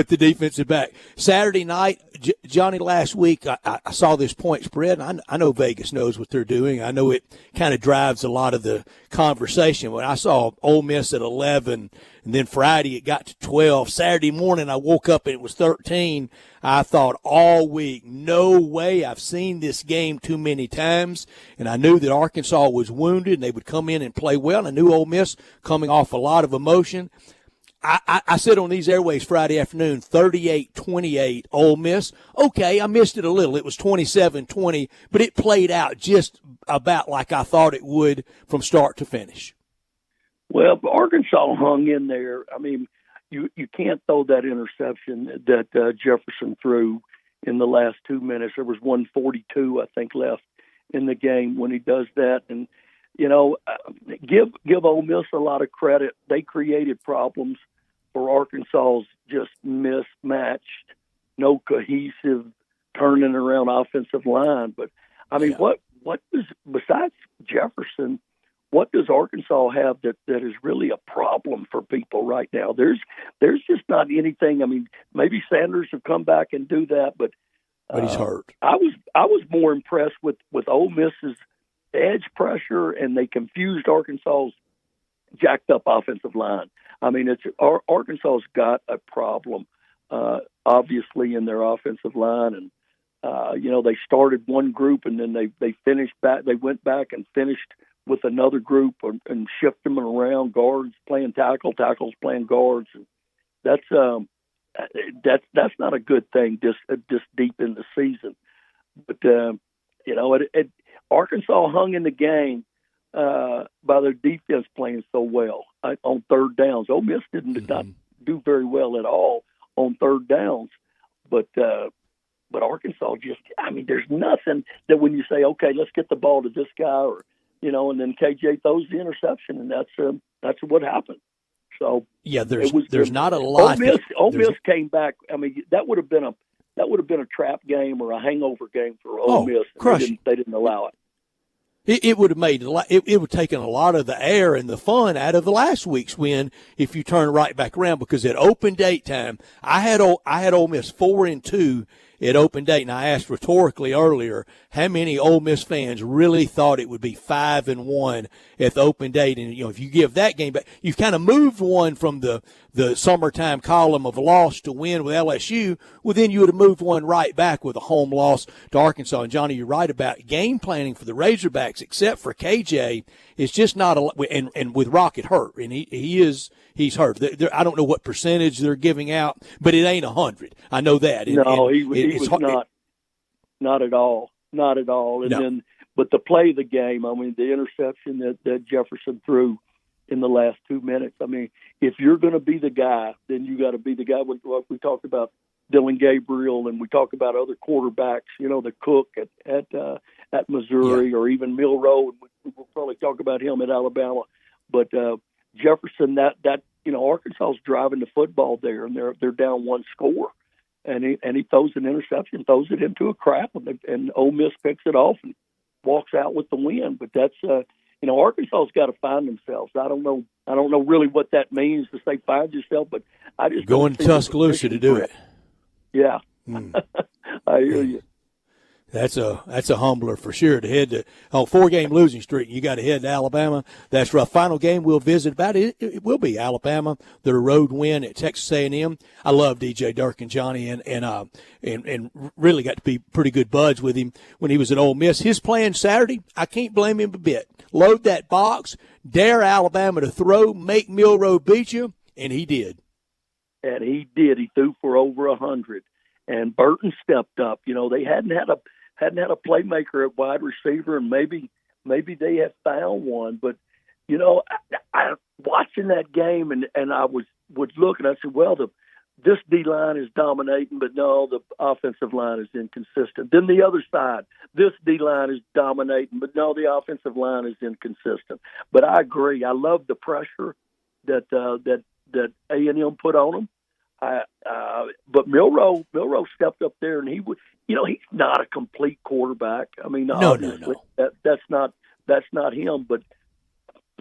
the defensive back. Saturday night, Johnny, last week, I saw this point spread, and I know Vegas knows what they're doing. I know it kind of drives a lot of the conversation. When I saw Ole Miss at 11, and then Friday it got to 12. Saturday morning I woke up and it was 13. I thought all week, no way, I've seen this game too many times. And I knew that Arkansas was wounded and they would come in and play well. And I knew Ole Miss coming off a lot of emotion. I said on these airways Friday afternoon, 38-28 Ole Miss. Okay, I missed it a little. It was 27-20, but it played out just about like I thought it would from start to finish. Well, Arkansas hung in there. I mean, you can't throw that interception that Jefferson threw in the last 2 minutes. There was 1:42, I think, left in the game when he does that. And, give Ole Miss a lot of credit. They created problems for Arkansas's just mismatched, no cohesive turning around offensive line. But, I mean, what does, besides Jefferson, what does Arkansas have that is really a problem for people right now? There's just not anything. I mean, maybe Sanders will come back and do that, but he's hurt. I was more impressed with Ole Miss's edge pressure, and they confused Arkansas's jacked up offensive line. I mean, Arkansas's got a problem, obviously, in their offensive line, and they started one group and then they finished back. They went back and finished with another group and shift them around, guards playing tackles playing guards. And that's not a good thing this deep in the season. But, Arkansas hung in the game by their defense playing so well on third downs. Ole Miss did not do very well at all on third downs. But Arkansas there's nothing that when you say, okay, let's get the ball to this guy or, and then KJ throws the interception, and that's what happened. So yeah, there's not a lot. Ole Miss came back. I mean, that would have been a trap game or a hangover game for Ole Miss. They didn't allow it. It would have made it would have taken a lot of the air and the fun out of the last week's win if you turn right back around, because at open date time I had Ole Miss 4-2 at open date, and I asked rhetorically earlier how many Ole Miss fans really thought it would be 5-1 at the open date. And if you give that game back, you've kind of moved one from the summertime column of loss to win with LSU. Well, then you would have moved one right back with a home loss to Arkansas. And Johnny, you're right about game planning for the Razorbacks, except for KJ. It's just not a and with Rocket hurt, and he's hurt. I don't know what percentage they're giving out, but it ain't 100. I know that. He was not at all. Not at all. And but the play of the game, I mean, the interception that Jefferson threw in the last 2 minutes. I mean, if you're going to be the guy, then you got to be the guy. We talked about Dylan Gabriel, and we talk about other quarterbacks. The Cook at Missouri, or even Milroe. We'll probably talk about him at Alabama. But Jefferson, Arkansas's driving the football there, and they're down one score. And he throws an interception, throws it into a crap, and Ole Miss picks it off and walks out with the win. But that's Arkansas's got to find themselves. I don't know really what that means to say find yourself, but I just going to Tuscaloosa to do it. Yeah, I hear you. That's a humbler for sure to head to 4-game losing streak. You got to head to Alabama. That's rough. Final game we'll visit about it will be Alabama. Their road win at Texas A&M. I love DJ Durkin, Johnny, and really got to be pretty good buds with him when he was at Ole Miss. His plan Saturday, I can't blame him a bit. Load that box, dare Alabama to throw, make Milroe beat you, and he did. And he did. He threw for over 100. And Burton stepped up. They hadn't had a playmaker at wide receiver, and maybe they have found one. But I watching that game, and I would look and I said, well, this D-line is dominating, but no, the offensive line is inconsistent. Then the other side, this D-line is dominating, but no, the offensive line is inconsistent. But I agree. I love the pressure that A&M put on them. But Milroe stepped up there, and he would. He's not a complete quarterback. I mean, no. That's not him. But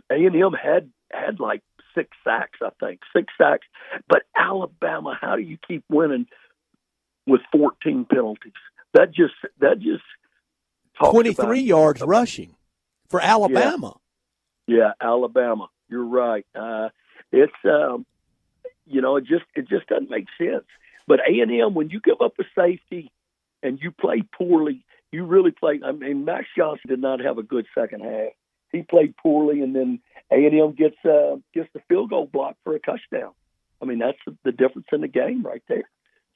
A&M had like 6 sacks, I think, 6 sacks. But Alabama, how do you keep winning with 14 penalties? That just 23 yards rushing for Alabama. Yeah, Alabama. You're right. It's it just doesn't make sense. But A&M, when you give up a safety and you play poorly, you really play. I mean, Max Johnson did not have a good second half. He played poorly, and then A&M gets the field goal block for a touchdown. I mean, that's the difference in the game right there.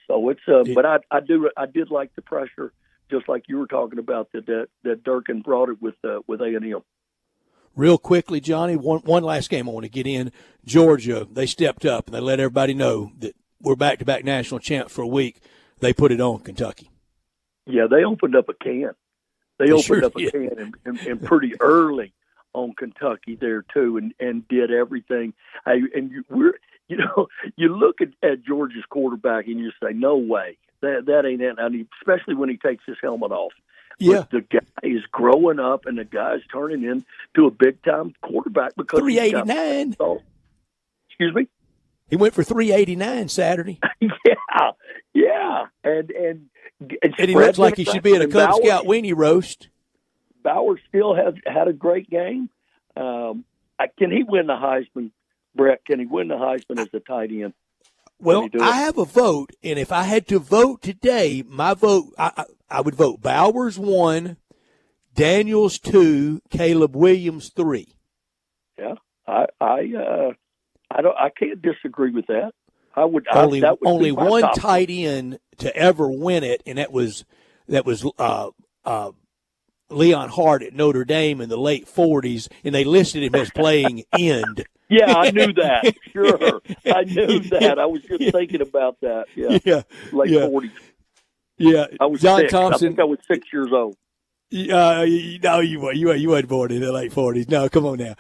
So it's but I did like the pressure, just like you were talking about that Durkin brought it with A&M. Real quickly, Johnny, one last game I want to get in. Georgia, they stepped up and they let everybody know that we're back-to-back national champs for a week. They put it on Kentucky. Yeah, they opened up a can. They opened up a can and pretty early on Kentucky there too, and did everything. You look at Georgia's quarterback and you say, no way, that ain't it. I mean, especially when he takes his helmet off. Yeah, but the guy is growing up, and the guy's turning into a big time quarterback because 389. Excuse me. He went for 389 Saturday. yeah, and he looks like he should be in a Cub Scout weenie roast. Bauer still has had a great game. Can he win the Heisman, Brett? Can he win the Heisman as a tight end? Well, I have a vote, and if I had to vote today, my vote, I would vote Bowers 1, Daniels 2, Caleb Williams 3. Yeah, I can't disagree with that. I would only one tight end to ever win it, and that was Leon Hart at Notre Dame in the late 40s, and they listed him as playing end. Yeah, I knew that. Sure. I knew that. I was just thinking about that. Yeah. Late 40s. Yeah. I was John 6. Thompson. I think I was 6 years old. No, you weren't born in the late 40s. No, come on now.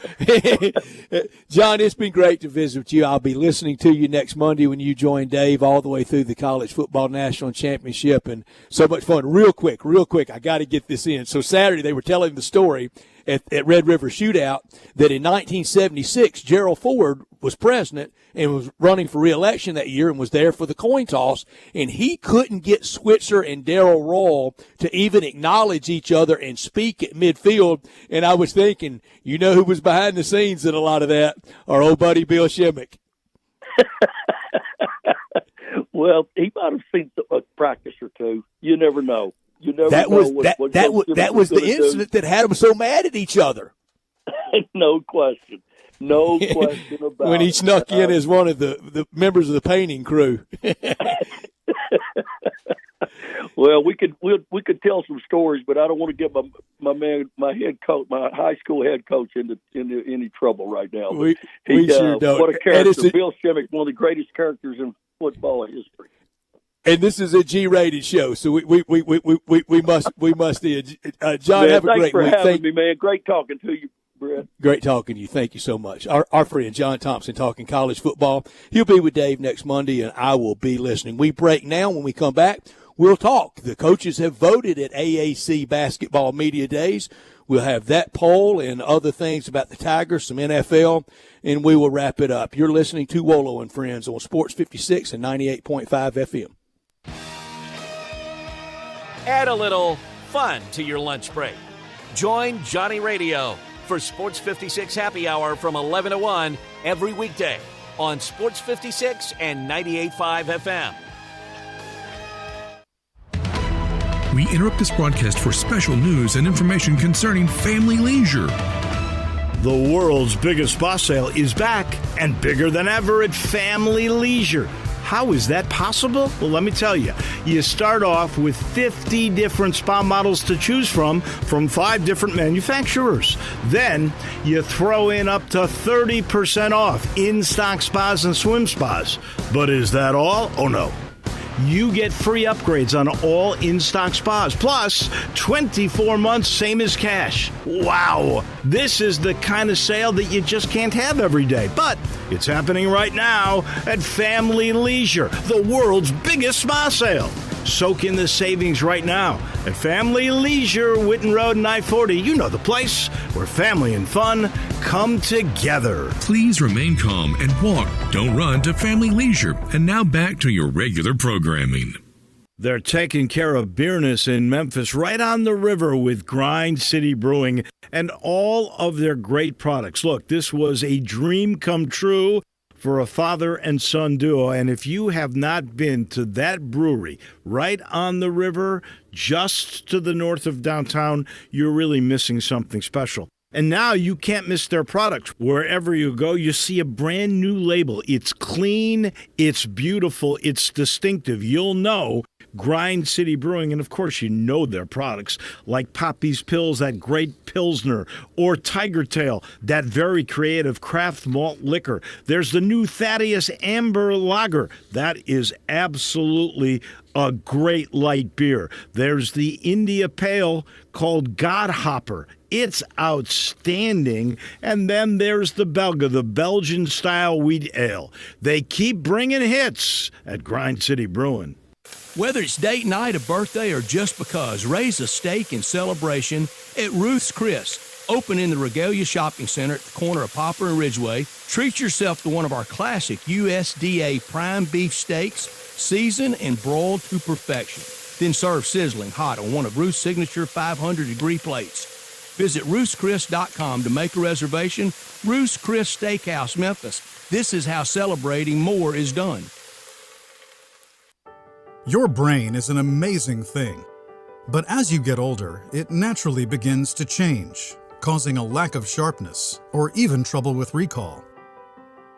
John, it's been great to visit with you. I'll be listening to you next Monday when you join Dave all the way through the College Football National Championship, and so much fun. Real quick, I got to get this in. So Saturday they were telling the story at Red River Shootout that in 1976, Gerald Ford was president and was running for re-election that year and was there for the coin toss, and he couldn't get Switzer and Darrell Royal to even acknowledge each other and speak at midfield. And I was thinking, you know who was behind the scenes in a lot of that? Our old buddy Bill Shimmick. Well, he might have seen a practice or two. You never know. That was the incident that had them so mad at each other. No question about when he snuck in as one of the members of the painting crew. Well, we could tell some stories, but I don't want to get my head coach, my high school head coach, into any trouble right now. We sure don't. What a character! Bill Shimmick, one of the greatest characters in football history. And this is a G-rated show, so we must end. John, man, have a great week. Thanks for having me, man. Great talking to you, Brett. Great talking to you. Thank you so much. Our friend John Thompson talking college football. He'll be with Dave next Monday, and I will be listening. We break now. When we come back, we'll talk. The coaches have voted at AAC Basketball Media Days. We'll have that poll and other things about the Tigers, some NFL, and we will wrap it up. You're listening to Wolo and Friends on Sports 56 and 98.5 FM. Add a little fun to your lunch break. Join Johnny Radio for Sports 56 Happy Hour from 11 to 1 every weekday on Sports 56 and 98.5 FM. We interrupt this broadcast for special news and information concerning family leisure. The world's biggest spa sale is back and bigger than ever at Family Leisure. How is that possible? Well, let me tell you. You start off with 50 different spa models to choose from 5 different manufacturers. Then you throw in up to 30% off in-stock spas and swim spas. But is that all? Oh, no. You get free upgrades on all in-stock spas, plus 24 months, same as cash. Wow! This is the kind of sale that you just can't have every day. But it's happening right now at Family Leisure, the world's biggest spa sale. Soak in the savings right now at Family Leisure, Whitten Road and I-40. You know the place where family and fun come together. Please remain calm and walk. Don't run to Family Leisure. And now back to your regular programming. They're taking care of beerness in Memphis, right on the river with Grind City Brewing and all of their great products. Look, this was a dream come true for a father and son duo. And if you have not been to that brewery right on the river, just to the north of downtown, you're really missing something special. And now you can't miss their products. Wherever you go, you see a brand new label. It's clean, it's beautiful, it's distinctive. You'll know Grind City Brewing, and of course you know their products like Poppy's Pills, that great Pilsner, or Tiger Tail, that very creative craft malt liquor. There's the new Thaddeus Amber Lager. That is absolutely a great light beer. There's the India Pale called Godhopper. It's outstanding. And then there's the Belga, the Belgian-style wheat ale. They keep bringing hits at Grind City Brewing. Whether it's date night, a birthday, or just because, raise a steak in celebration at Ruth's Chris. Open in the Regalia Shopping Center at the corner of Poplar and Ridgeway. Treat yourself to one of our classic USDA prime beef steaks, seasoned and broiled to perfection. Then serve sizzling hot on one of Ruth's signature 500-degree plates. Visit Ruth'sChris.com to make a reservation. Ruth's Chris Steakhouse, Memphis. This is how celebrating more is done. Your brain is an amazing thing. But as you get older, it naturally begins to change, causing a lack of sharpness or even trouble with recall.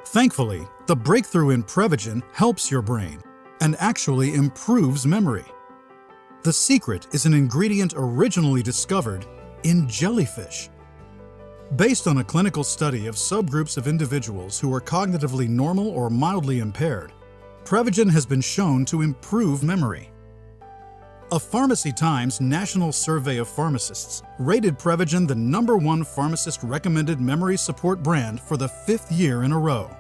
Thankfully, the breakthrough in Prevagen helps your brain and actually improves memory. The secret is an ingredient originally discovered in jellyfish. Based on a clinical study of subgroups of individuals who are cognitively normal or mildly impaired, Prevagen has been shown to improve memory. A Pharmacy Times National Survey of Pharmacists rated Prevagen the #1 pharmacist-recommended memory support brand for the 5th year in a row.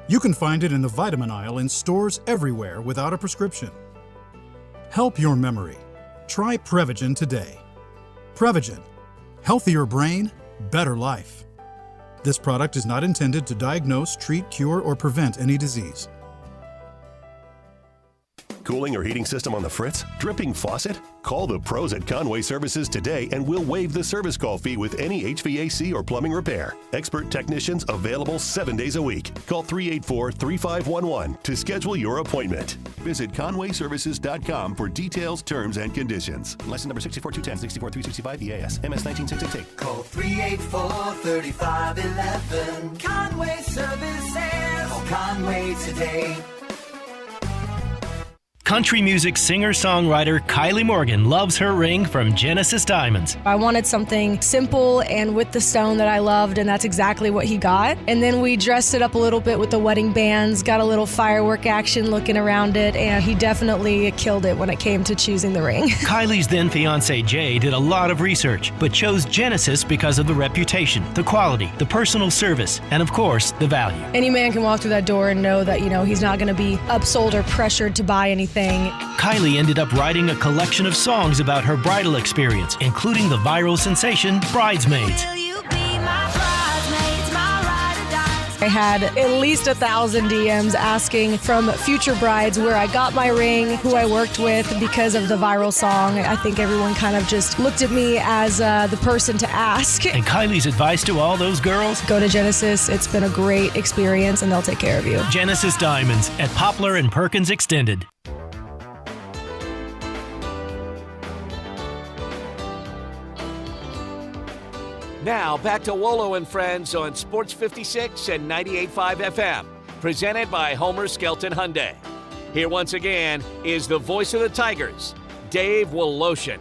You can find it in the vitamin aisle in stores everywhere without a prescription. Help your memory. Try Prevagen today. Prevagen. Healthier brain, better life. This product is not intended to diagnose, treat, cure, or prevent any disease. Cooling or heating system on the fritz? Dripping faucet? Call the pros at Conway Services today and we'll waive the service call fee with any HVAC or plumbing repair. Expert technicians available 7 days a week. Call 384-3511 to schedule your appointment. Visit conwayservices.com for details, terms, and conditions. License number 64210, 64365 EAS, MS 19688. Call 384-3511. Conway Services. Call Conway today. Country music singer-songwriter Kylie Morgan loves her ring from Genesis Diamonds. I wanted something simple and with the stone that I loved, and that's exactly what he got. And then we dressed it up a little bit with the wedding bands, got a little firework action looking around it, and he definitely killed it when it came to choosing the ring. Kylie's then-fiancé Jay did a lot of research, but chose Genesis because of the reputation, the quality, the personal service, and of course, the value. Any man can walk through that door and know that, he's not going to be upsold or pressured to buy anything. Kylie ended up writing a collection of songs about her bridal experience, including the viral sensation Bridesmaids. I had at least 1,000 DMs asking from future brides where I got my ring, who I worked with because of the viral song. I think everyone kind of just looked at me as the person to ask. And Kylie's advice to all those girls? Go to Genesis. It's been a great experience and they'll take care of you. Genesis Diamonds at Poplar and Perkins Extended. Now, back to Wolo and Friends on Sports 56 and 98.5 FM. presented by Homer Skelton Hyundai. Here once again is the voice of the Tigers, Dave Woloshin.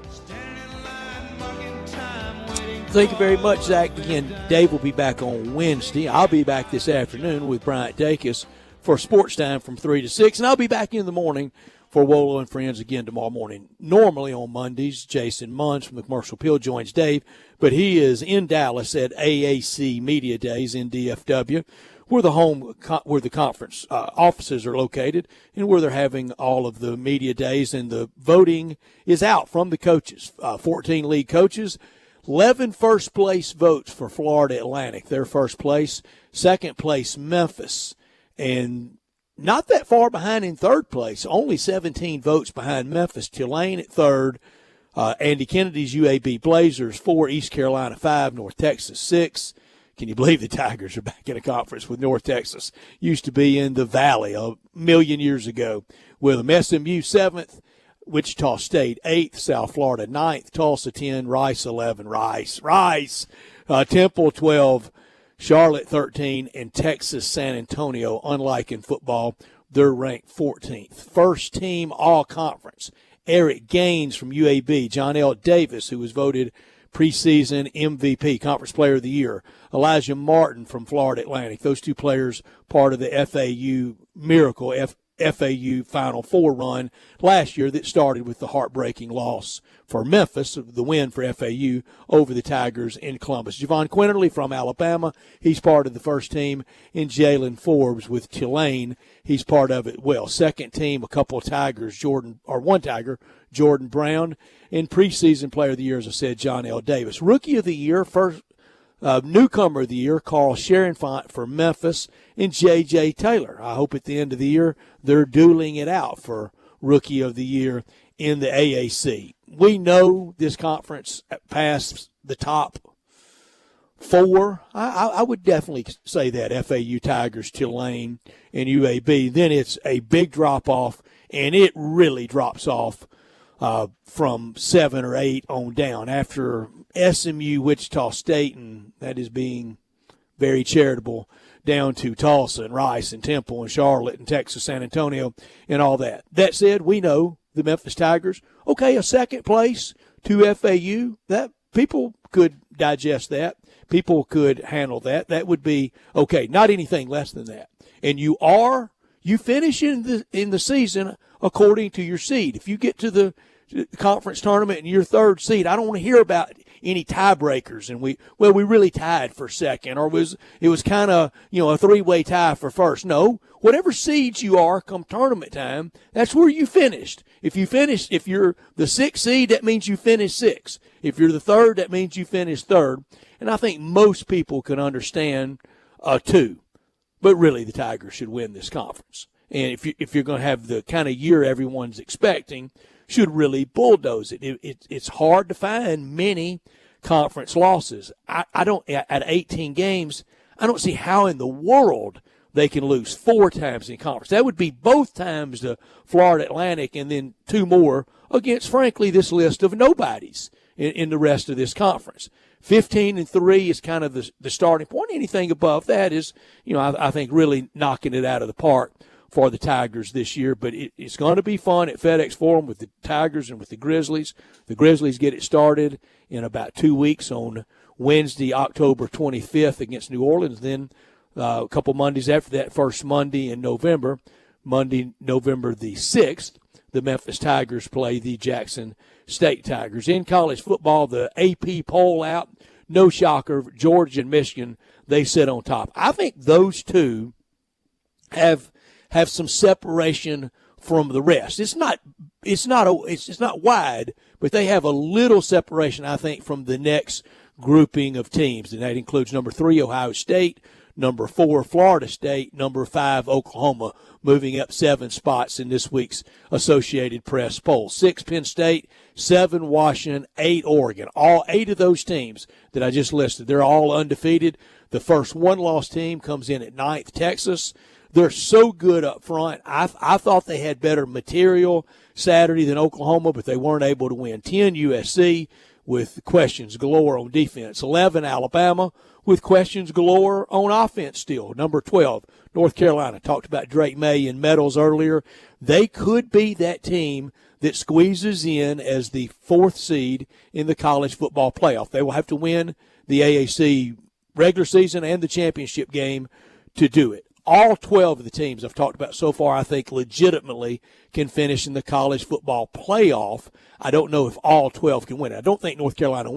Thank you very much, Zach. Again, Dave will be back on Wednesday. I'll be back this afternoon with Bryant Dacus for Sports Time from 3 to 6, and I'll be back in the morning for Wolo and Friends again tomorrow morning. Normally on Mondays, Jason Munns from the Commercial Appeal joins Dave, but he is in Dallas at AAC Media Days in DFW, where the conference offices are located, and where they're having all of the media days, and the voting is out from the coaches. 14 league coaches, 11 first-place votes for Florida Atlantic. Their first place. Second place, Memphis. And not that far behind in third place. Only 17 votes behind Memphis. Tulane at third. Andy Kennedy's UAB Blazers 4. East Carolina 5. North Texas 6. Can you believe the Tigers are back in a conference with North Texas? Used to be in the Valley a million years ago. With them. SMU 7th. Wichita State 8th, South Florida 9th, Tulsa 10, Rice 11, Rice, Temple 12, Charlotte 13, and Texas San Antonio, unlike in football, they're ranked 14th. First team all-conference, Eric Gaines from UAB, John L. Davis, who was voted preseason MVP, Conference Player of the Year, Elijah Martin from Florida Atlantic. Those two players part of the FAU Miracle, FAU Final Four run last year that started with the heartbreaking loss for Memphis, the win for FAU over the Tigers in Columbus. Javon Quinterly from Alabama, he's part of the first team. And Jalen Forbes with Tulane, he's part of it well. Second team, a couple of Tigers, one Tiger, Jordan Brown. And preseason player of the year, as I said, John L. Davis. Rookie of the year, first newcomer of the year, Carl Sharonfont for Memphis, and J.J. Taylor. I hope at the end of the year they're dueling it out for Rookie of the Year in the AAC. We know this conference past the top four. I would definitely say that, FAU, Tigers, Tulane, and UAB. Then it's a big drop-off, and it really drops off from 7 or 8 on down. After SMU, Wichita State, and that is being very charitable, down to Tulsa and Rice and Temple and Charlotte and Texas San Antonio and all that. That said, we know the Memphis Tigers, okay, a second place to FAU, that people could digest that. People could handle that. That would be okay, not anything less than that. And you finish in the season according to your seed. If you get to the conference tournament and your third seed, I don't want to hear about any tiebreakers, and we really tied for second, or it was kind of a three-way tie for first. No, whatever seeds you are come tournament time, that's where you finished. If you're the 6th seed, that means you finished 6th. If you're the 3rd, that means you finished 3rd. And I think most people can understand 2, but really the Tigers should win this conference. And if you're going to have the kind of year everyone's expecting, should really bulldoze it. It's hard to find many conference losses. I don't, at 18 games, I don't see how in the world they can lose 4 times in conference. That would be both times to Florida Atlantic and then 2 more against, frankly, this list of nobodies in the rest of this conference. 15-3 is kind of the starting point. Anything above that is, I think really knocking it out of the park for the Tigers this year, but it's going to be fun at FedEx Forum with the Tigers and with the Grizzlies. The Grizzlies get it started in about 2 weeks on Wednesday, October 25th against New Orleans. Then a couple Mondays after that, first Monday in November, Monday, November the 6th, the Memphis Tigers play the Jackson State Tigers. In college football, the AP poll out, no shocker, Georgia and Michigan, they sit on top. I think those two have some separation from the rest. It's not wide, but they have a little separation, I think, from the next grouping of teams, and that includes number 3 Ohio State, number 4 Florida State, number 5 Oklahoma, moving up 7 spots in this week's Associated Press poll. 6 Penn State, 7 Washington, 8 Oregon. All 8 of those teams that I just listed, they're all undefeated. The first one-loss team comes in at 9th, Texas. They're so good up front. I thought they had better material Saturday than Oklahoma, but they weren't able to win. 10 USC, with questions galore on defense. 11, Alabama, with questions galore on offense still. Number 12, North Carolina. Talked about Drake May and Meadows earlier. They could be that team that squeezes in as the 4th seed in the college football playoff. They will have to win the AAC regular season and the championship game to do it. All 12 of the teams I've talked about so far, I think, legitimately can finish in the college football playoff. I don't know if all 12 can win it. I don't think North Carolina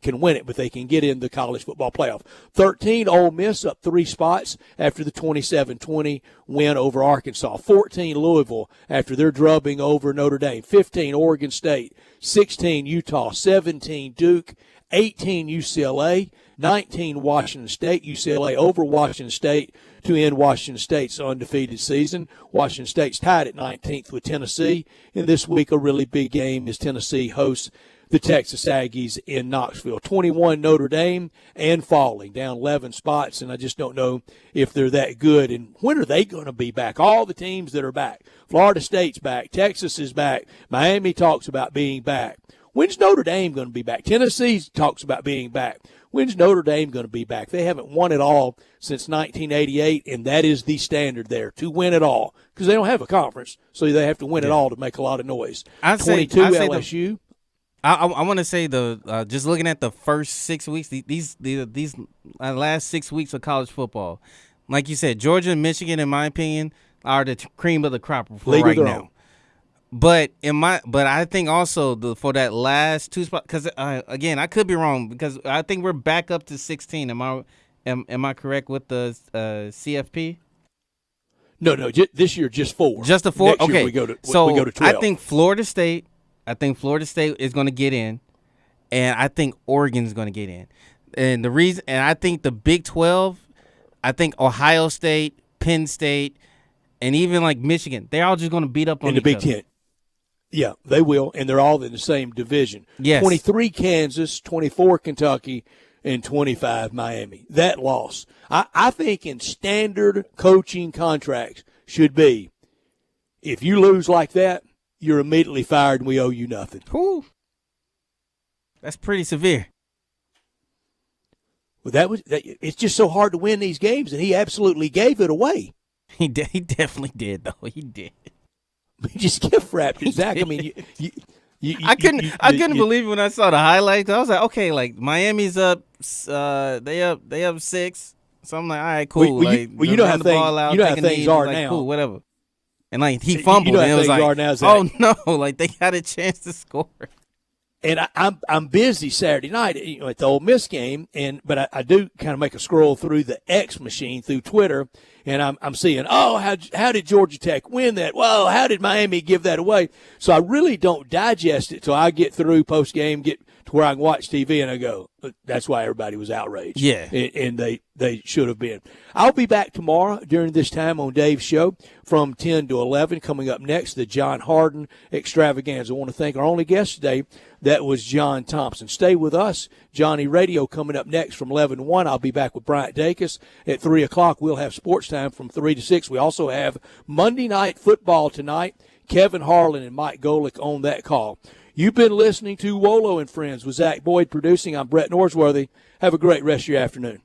can win it, but they can get in the college football playoff. 13, Ole Miss up 3 spots after the 27-20 win over Arkansas. 14, Louisville after their drubbing over Notre Dame. 15, Oregon State. 16, Utah. 17, Duke. 18, UCLA. 19, Washington State. UCLA over Washington State to end Washington State's undefeated season. Washington State's tied at 19th with Tennessee. And this week, a really big game as Tennessee hosts the Texas Aggies in Knoxville. 21, Notre Dame, and falling, down 11 spots, and I just don't know if they're that good. And when are they going to be back? All the teams that are back. Florida State's back. Texas is back. Miami talks about being back. When's Notre Dame going to be back? Tennessee talks about being back. When's Notre Dame going to be back? They haven't won it all since 1988, and that is the standard there, to win it all, because they don't have a conference, so they have to win it all to make a lot of noise. 22, LSU. I want to say just looking at the first 6 weeks, these last 6 weeks of college football, like you said, Georgia and Michigan, in my opinion, are the cream of the crop right now. But I think also for that last 2 spots, because again, I could be wrong, because I think we're back up to 16. Am I correct with the CFP? No. This year just 4. Just the 4. Next okay, year we go to 12. I think Florida State is going to get in, and I think Oregon's going to get in. And I think the Big 12, I think Ohio State, Penn State, and even like Michigan, they're all just going to beat up on in the Big Ten. Yeah, they will, and they're all in the same division. Yes. 23 Kansas, 24 Kentucky, and 25 Miami. That loss, I think in standard coaching contracts should be, if you lose like that, you're immediately fired and we owe you nothing. Whew. That's pretty severe. Well, it's just so hard to win these games, and he absolutely gave it away. He definitely did, though. He did. He just gift wrapped it, Zach. I mean, I couldn't believe it when I saw the highlights. I was like, okay, like Miami's up, they up 6. So I'm like, all right, cool. You know how things are now. Cool, whatever. And like he fumbled, and it was like, oh no, like they had a chance to score. And I'm busy Saturday night at the Ole Miss game, but I do kind of make a scroll through the X machine through Twitter, and I'm seeing, how did Georgia Tech win that? Well, how did Miami give that away? So I really don't digest it till I get through post game, get to where I can watch TV, and I go, that's why everybody was outraged. Yeah, and they should have been. I'll be back tomorrow during this time on Dave's show from 10 to 11. Coming up next, the John Harden extravaganza. I want to thank our only guest today. That was John Thompson. Stay with us. Johnny Radio coming up next from 11 to 1. I'll be back with Bryant Dacus at 3 o'clock. We'll have sports time from 3 to 6. We also have Monday Night Football tonight. Kevin Harlan and Mike Golick on that call. You've been listening to Wolo and Friends with Zach Boyd producing. I'm Brett Norsworthy. Have a great rest of your afternoon.